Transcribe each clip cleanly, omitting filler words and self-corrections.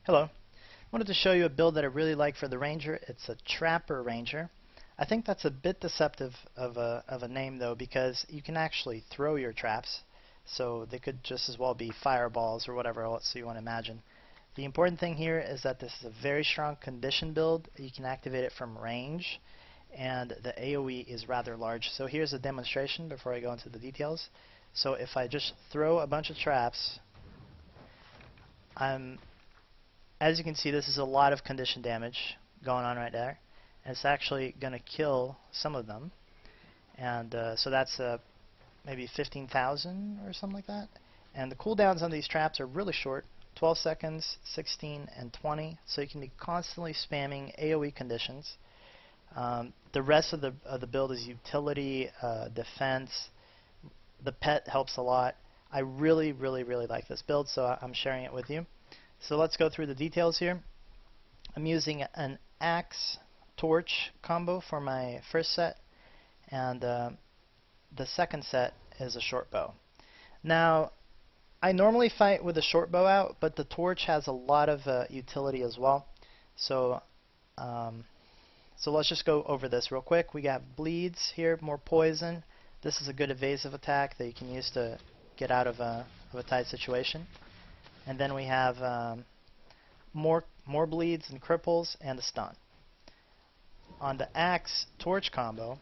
Hello. I wanted to show you a build that I really like for the Ranger. It's a Trapper Ranger. I think that's a bit deceptive of a name though, because you can actually throw your traps, so they could just as well be fireballs or whatever else you want to imagine. The important thing here is that this is a very strong condition build. You can activate it from range, and the AoE is rather large. So here's a demonstration before I go into the details. So if I just throw a bunch of traps, as you can see, this is a lot of condition damage going on right there. And it's actually going to kill some of them. And so that's maybe 15,000 or something like that. And the cooldowns on these traps are really short, 12 seconds, 16, and 20. So you can be constantly spamming AoE conditions. The rest of the build is utility, defense. The pet helps a lot. I really like this build, so I'm sharing it with you. So let's go through the details here. I'm using an axe torch combo for my first set, and the second set is a short bow. Now, I normally fight with a short bow out, but the torch has a lot of utility as well. So let's just go over this real quick. We got bleeds here, more poison. This is a good evasive attack that you can use to get out of a tight situation. And then we have more bleeds and cripples and a stun. On the axe torch combo,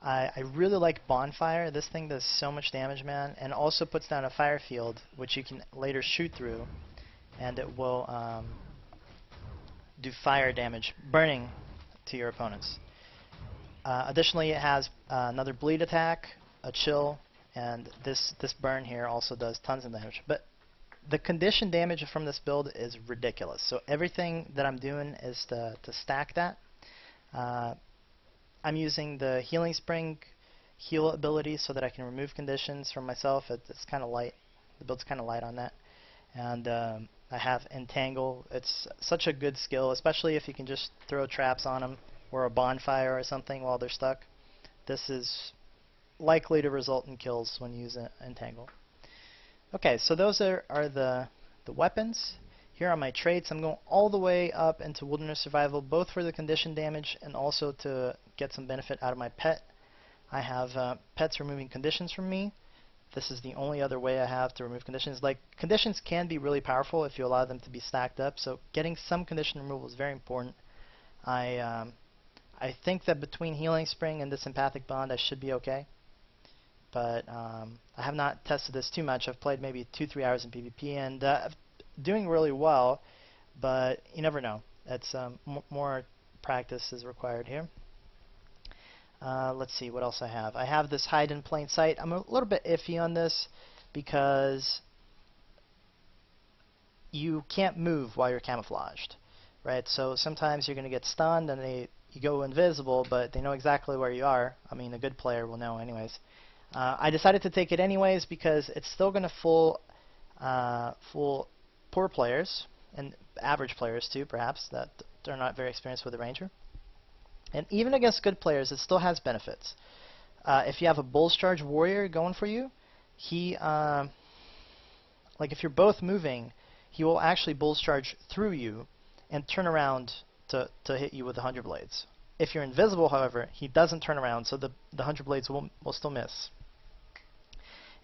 I really like bonfire. This thing does so much damage, man, and also puts down a fire field which you can later shoot through, and it will do fire damage, burning to your opponents. Additionally, it has another bleed attack, a chill, and this burn here also does tons of damage. But the condition damage from this build is ridiculous. So everything that I'm doing is to stack that. I'm using the healing spring heal ability so that I can remove conditions from myself. It's kind of light. The build's kind of light on that. And I have entangle. It's such a good skill, especially if you can just throw traps on them or a bonfire or something while they're stuck. This is likely to result in kills when you use entangle. Okay, so those are the weapons. Here are my traits. I'm going all the way up into wilderness survival, both for the condition damage and also to get some benefit out of my pet. I have pets removing conditions from me. This is the only other way I have to remove conditions. Like, conditions can be really powerful if you allow them to be stacked up, so getting some condition removal is very important. I think that between healing spring and this empathic bond I should be okay. But I have not tested this too much. I've played maybe 2-3 hours in PvP and doing really well, but you never know. It's more practice is required here. Let's see what else I have. I have this hide in plain sight. I'm a little bit iffy on this because you can't move while you're camouflaged, right? So sometimes you're going to get stunned and you go invisible, but they know exactly where you are. I mean, a good player will know anyways. I decided to take it anyways because it's still going to fool poor players and average players too, perhaps, that are not very experienced with the Ranger. And even against good players, it still has benefits. If you have a Bull's Charge Warrior going for you, he, like if you're both moving, he will actually Bull's Charge through you and turn around to hit you with the 100 blades. If you're invisible, however, he doesn't turn around, so the 100 blades will still miss.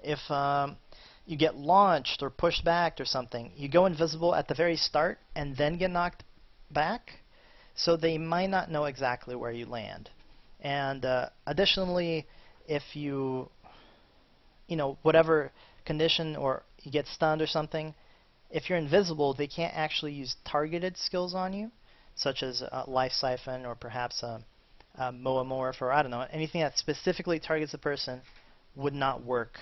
If you get launched or pushed back or something, you go invisible at the very start and then get knocked back, so they might not know exactly where you land. And additionally, if you whatever condition, or you get stunned or something, if you're invisible, they can't actually use targeted skills on you, such as Life Siphon or perhaps Moa Morph, or I don't know, anything that specifically targets a person would not work.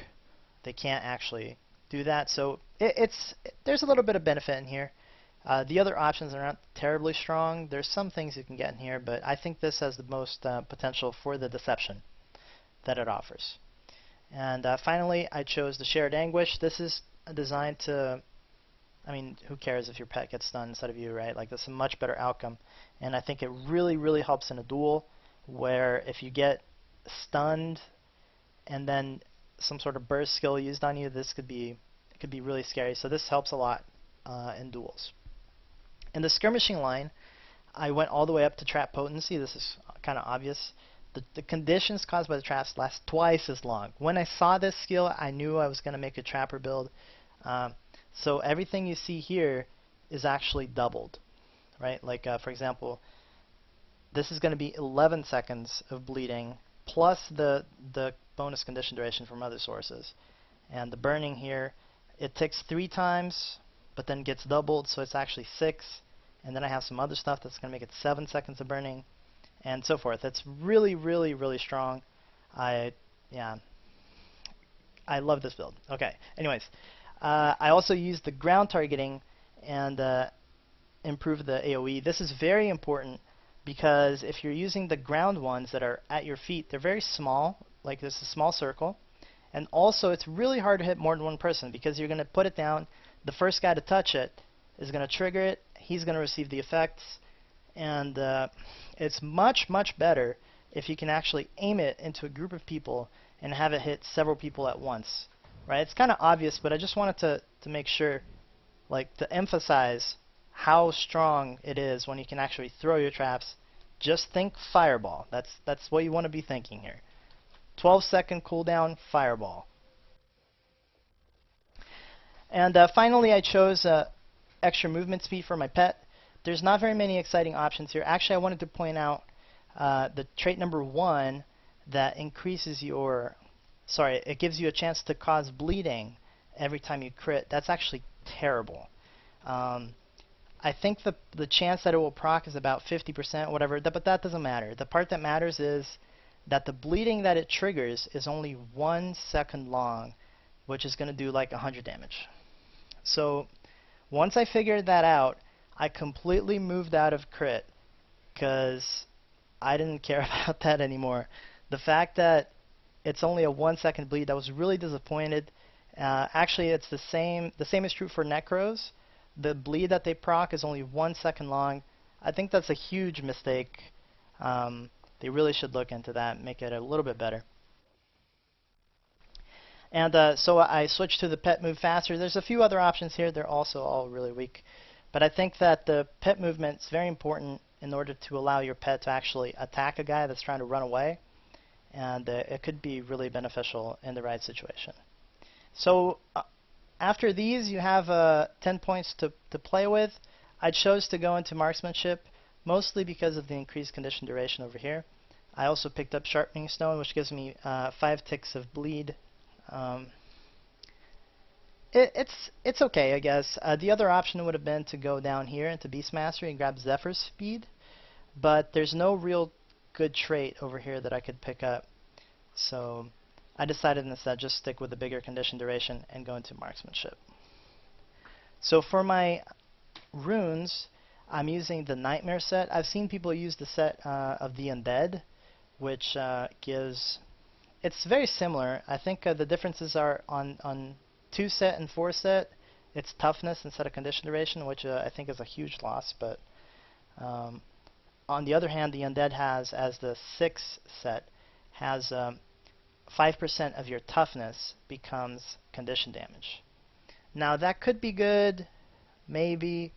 They can't actually do that, so there's a little bit of benefit in here. The other options are not terribly strong. There's some things you can get in here, but I think this has the most potential for the deception that it offers. And finally, I chose the Shared Anguish. This is designed to, I mean, who cares if your pet gets stunned instead of you, right? Like, this is a much better outcome. And I think it really helps in a duel where if you get stunned and then some sort of burst skill used on you, this could be really scary. So this helps a lot in duels. In the skirmishing line, I went all the way up to trap potency. This is kind of obvious. The conditions caused by the traps last twice as long. When I saw this skill, I knew I was going to make a trapper build. So everything you see here is actually doubled, right? Like, for example, this is going to be 11 seconds of bleeding plus the bonus condition duration from other sources. And the burning here, it ticks 3 times, but then gets doubled, so it's actually 6. And then I have some other stuff that's going to make it 7 seconds of burning, and so forth. It's really, really, really strong. I love this build. Okay, anyways, I also used the ground targeting and improved the AoE. This is very important because if you're using the ground ones that are at your feet, they're very small, like this is a small circle. And also, it's really hard to hit more than one person because you're going to put it down. The first guy to touch it is going to trigger it. He's going to receive the effects. And it's much, much better if you can actually aim it into a group of people and have it hit several people at once. Right? It's kind of obvious, but I just wanted to make sure, like, to emphasize how strong it is when you can actually throw your traps. Just think fireball. That's what you want to be thinking here. 12-second cooldown, fireball. And finally, I chose extra movement speed for my pet. There's not very many exciting options here. Actually, I wanted to point out the trait number 1 that increases your... Sorry, it gives you a chance to cause bleeding every time you crit. That's actually terrible. I think the chance that it will proc is about 50%, whatever, but that doesn't matter. The part that matters is that the bleeding that it triggers is only 1 second long, which is going to do like 100 damage. So once I figured that out, I completely moved out of crit because I didn't care about that anymore. The fact that it's only a 1 second bleed, I was really disappointed. Actually, it's the same is true for Necros. The bleed that they proc is only 1 second long. I think that's a huge mistake. They really should look into that and make it a little bit better. And so I switched to the pet move faster. There's a few other options here. They're also all really weak. But I think that the pet movement is very important in order to allow your pet to actually attack a guy that's trying to run away. And it could be really beneficial in the right situation. So after these, you have 10 points to play with. I chose to go into marksmanship, mostly because of the increased condition duration over here. I also picked up Sharpening Stone, which gives me 5 ticks of bleed. It's okay, I guess. The other option would have been to go down here into Beast Mastery and grab Zephyr Speed, but there's no real good trait over here that I could pick up. So I decided instead just stick with the bigger condition duration and go into marksmanship. So for my runes, I'm using the Nightmare set. I've seen people use the set of the Undead, which gives... It's very similar. I think the differences are on 2 set and 4 set. It's toughness instead of condition duration, which I think is a huge loss. But on the other hand, the Undead has, as the 6 set, has 5% of your toughness becomes condition damage. Now that could be good, maybe,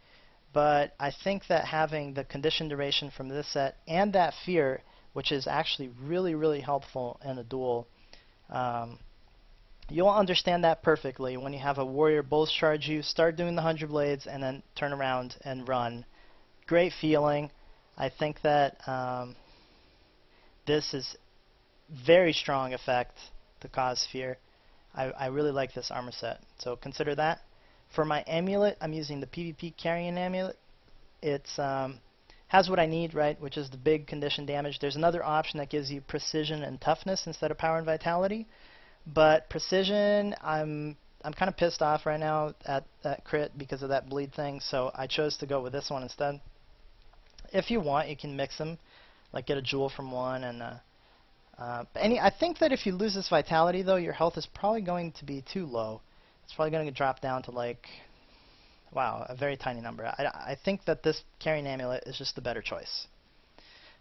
but I think that having the condition duration from this set and that fear, which is actually really, really helpful in a duel, you'll understand that perfectly when you have a warrior bulls charge you, start doing the 100 blades, and then turn around and run. Great feeling. I think that this is very strong effect to cause fear. I really like this armor set, so consider that. For my amulet, I'm using the PvP Carrion Amulet. It's has what I need, right, which is the big condition damage. There's another option that gives you precision and toughness instead of power and vitality, but precision, I'm kind of pissed off right now at that crit because of that bleed thing, so I chose to go with this one instead. If you want, you can mix them, like get a jewel from one and I think that if you lose this vitality, though, your health is probably going to be too low. It's probably going to drop down to, like, wow, a very tiny number. I think that this Carrying Amulet is just the better choice.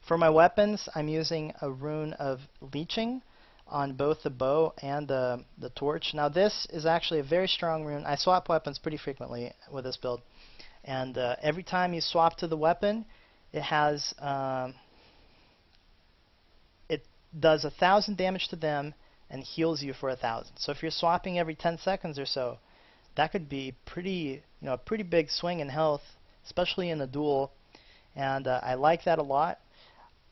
For my weapons, I'm using a rune of Leeching. on both the bow and the torch. Now this is actually a very strong rune. I swap weapons pretty frequently with this build, and every time you swap to the weapon, it has it does 1,000 damage to them and heals you for 1,000. So if you're swapping every 10 seconds or so, that could be pretty, a pretty big swing in health, especially in a duel, and I like that a lot.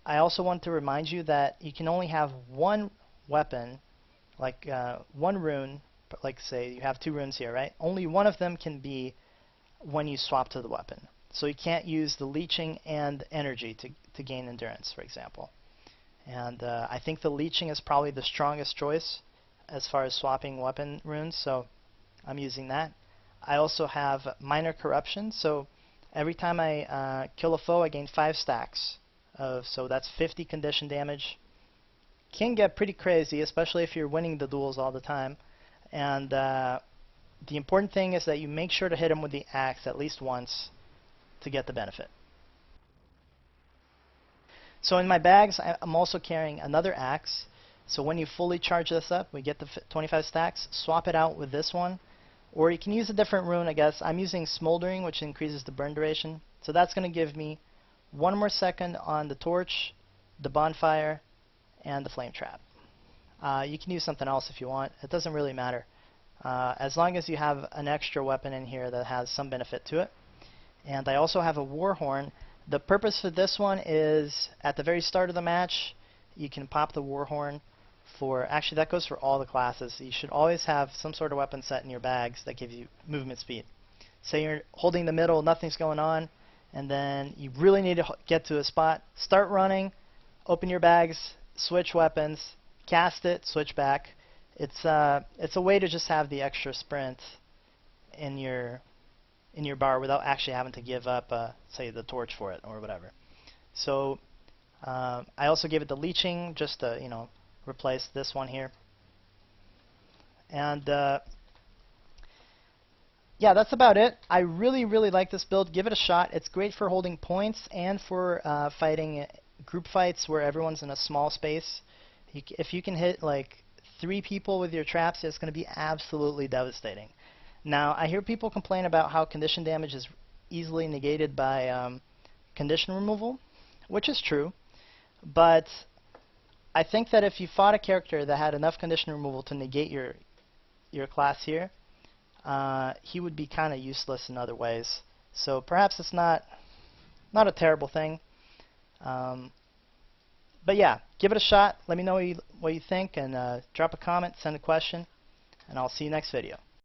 I also want to remind you that you can only have one weapon, like one rune, like say you have 2 runes here, right? Only one of them can be when you swap to the weapon. So you can't use the leeching and energy to gain endurance, for example. And I think the leeching is probably the strongest choice as far as swapping weapon runes, so I'm using that. I also have minor corruption, so every time I kill a foe, I gain 5 stacks. So that's 50 condition damage. Can get pretty crazy, especially if you're winning the duels all the time. And the important thing is that you make sure to hit him with the axe at least once to get the benefit. So in my bags, I'm also carrying another axe. So when you fully charge this up, we get the 25 stacks. Swap it out with this one. Or you can use a different rune, I guess. I'm using Smoldering, which increases the burn duration. So that's going to give me 1 more second on the torch, the bonfire, and the flame trap. You can use something else if you want. It doesn't really matter. As long as you have an extra weapon in here that has some benefit to it. And I also have a war horn. The purpose for this one is at the very start of the match, you can pop the war horn for, actually that goes for all the classes. You should always have some sort of weapon set in your bags that gives you movement speed. Say you're holding the middle, nothing's going on, and then you really need to get to a spot. Start running, open your bags, switch weapons, cast it, switch back. It's a way to just have the extra sprint in your bar without actually having to give up, say, the torch for it or whatever. So I also gave it the leeching just to, replace this one here. And yeah, that's about it. I really, really like this build. Give it a shot. It's great for holding points and for fighting group fights where everyone's in a small space. If you can hit like 3 people with your traps, it's going to be absolutely devastating. Now, I hear people complain about how condition damage is easily negated by condition removal, which is true, but I think that if you fought a character that had enough condition removal to negate your class here, he would be kind of useless in other ways. So perhaps it's not a terrible thing. But yeah, give it a shot. Let me know what you think, and drop a comment, send a question, and I'll see you next video.